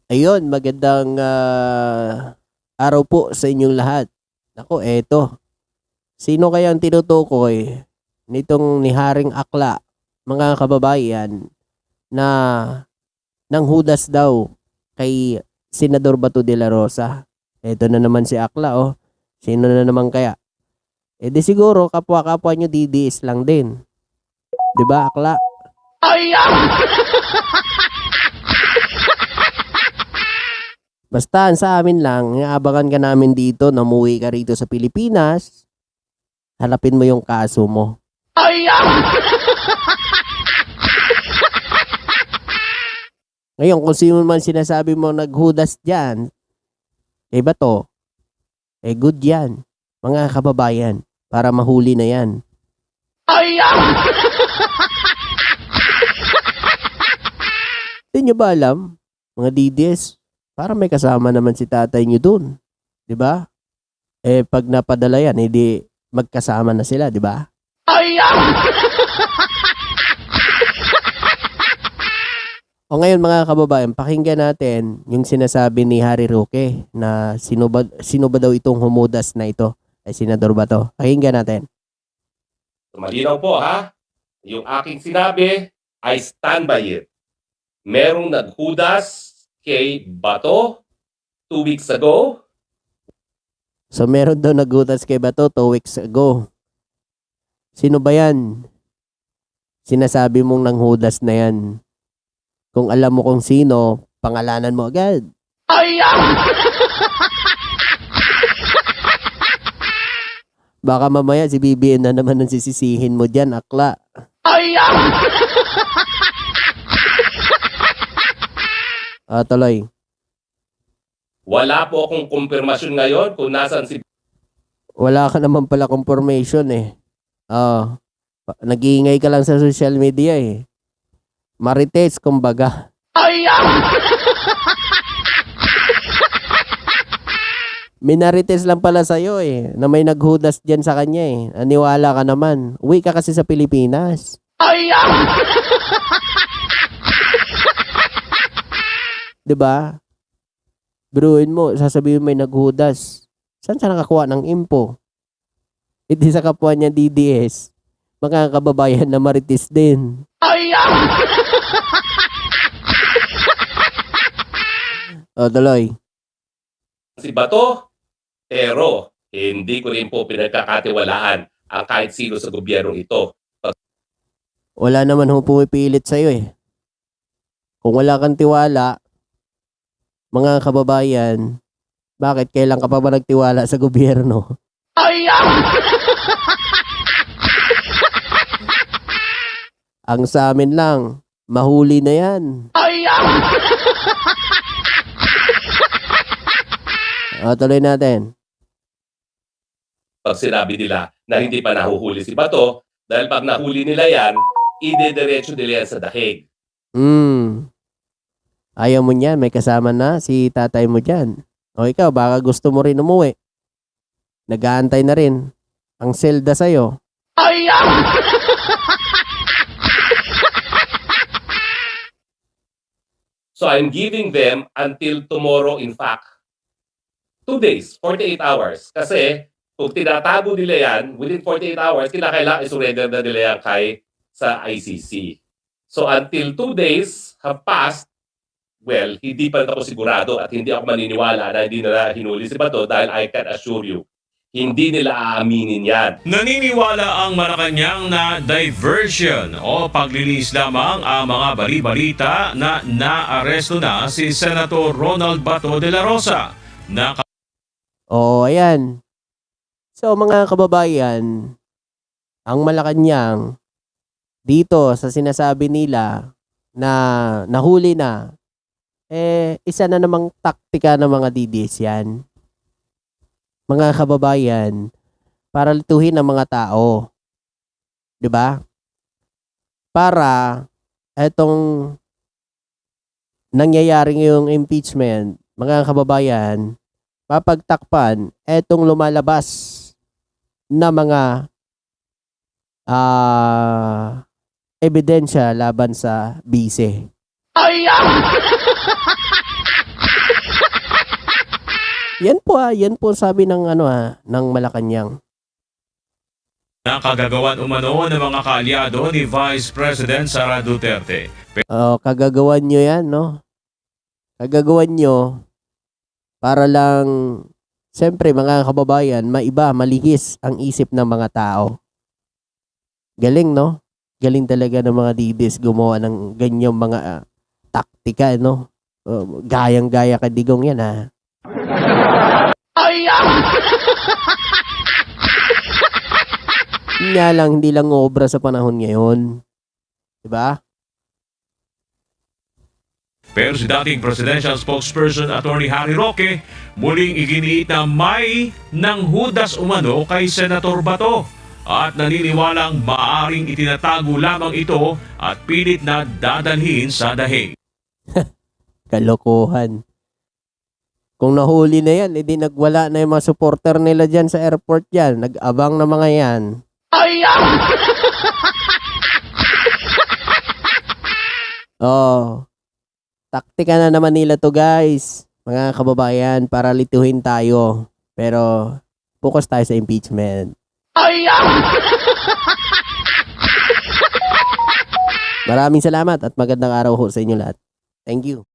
Ayun, magandang araw po sa inyong lahat. Nako, eto. Sino kaya ang tinutukoy nitong ni Haring Akla, mga kababayan, na nanghudas daw kay Senador Bato de la Rosa? Eto na naman si Akla, oh. Sino na naman kaya? Eh di siguro kapwa-kapwa nyo DDS lang din. 'Di ba, Akla? Basta ang sa amin lang, aabangan ka namin dito na umuwi ka rito sa Pilipinas. Harapin mo yung kaso mo. Ngayon, kung sino man sinasabi mo naghudas dyan, eh ba to? Eh good yan, mga kababayan, para mahuli na yan. Hindi nyo ba alam, mga DDS, para may kasama naman si tatay nyo dun. 'Di ba? Eh pag napadala yan, edi magkasama na sila, 'di ba? O ngayon mga kababayan, pakinggan natin yung sinasabi ni Harry Roque na sino ba daw itong humudas na ito? Ay Senador Bato. Pakinggan natin. Malinaw po ha, yung aking sinabi, I stand by it. Merong naghudas kay Bato 2 weeks ago. So meron daw naghudas kay Bato 2 weeks ago. Sino ba yan? Sinasabi mong nanghudas na yan. Kung alam mo kung sino, pangalanan mo agad. Baka mamaya si BBM na naman ang sisisihin mo dyan, Akla. Tuloy. Wala po akong kumpirmasyon ngayon kung nasan si Wala ka naman pala confirmation eh. Nag-iingay ka lang sa social media eh. Marites, kumbaga. Minarites lang pala sa'yo eh, na may naghudas dyan sa kanya eh. Aniwala ka naman. Uwi ka kasi sa Pilipinas. Diba? Biruin mo, sasabihin may naghudas. Saan siya nakakuha ng info? Hindi sa kapwa niya DDS. Mga kababayan na marites din. Tuloy. si Bato, pero hindi ko rin po pinagkakatiwalaan ang kahit sino sa gobyernong ito. Wala naman hong pumipilit sa'yo eh. Kung wala kang tiwala, mga kababayan, bakit kailan ka pa ba nagtiwala sa gobyerno? Ang sa amin lang, mahuli na yan. Tuloy natin. Pag sinabi nila na hindi pa nahuhuli si Bato, dahil pag nahuli nila yan, idediretso nila yan sa dahig. Ayaw mo niyan, may kasama na si tatay mo dyan. O ikaw, baka gusto mo rin umuwi. Nag-aantay na rin ang selda sa'yo. So I'm giving them until tomorrow, in fact, 2 days, 48 hours. Kasi kung tinatago nila yan, within 48 hours, kailangan isurrender na nila yan sa ICC. So until 2 days have passed, well, hindi pa ako sigurado at hindi ako maniniwala na hindi nila hinuli si Bato dahil I can assure you, hindi nila aaminin yan. Naniniwala ang Malacanang na diversion o paglilis lamang ang mga bali-balita na naaresto na si Senator Ronald Bato de la Rosa. Ayan. So mga kababayan, ang Malacanang dito sa sinasabi nila na nahuli na, isa na namang taktika ng mga DDS yan. Mga kababayan, para lituhin ang mga tao. 'Di ba? Para etong nangyayaring yung impeachment, mga kababayan, mapagtakpan etong lumalabas na mga ebidensya laban sa bise. Yan po sabi ng ng Malacanang. Na kagagawan umano ng mga kaalyado ni Vice President Sara Duterte. Kagagawan nyo yan, no? Kagagawan nyo para lang, siyempre mga kababayan, maiba, malihis ang isip ng mga tao. Galing, no? Galing talaga ng mga DBs gumawa ng ganyang mga taktika, no? Gayang-gaya ka digong yan, ha? Nga lang, hindi lang obra sa panahon ngayon. Diba? Pero si dating presidential spokesperson Attorney Harry Roque muling iginiit na may nang hudas umano kay Senator Bato at naniniwalang maaring itinatago lamang ito at pilit na dadalhin sa dahig. Kalokohan. Kung nahuli na yan, edi nagwala na yung mga supporter nila dyan sa airport dyan. Nag-abang na mga yan. Taktika na naman nila to guys, mga kababayan, para lituhin tayo. Pero focus tayo sa impeachment. Maraming salamat at magandang araw ho sa inyo lahat. Thank you.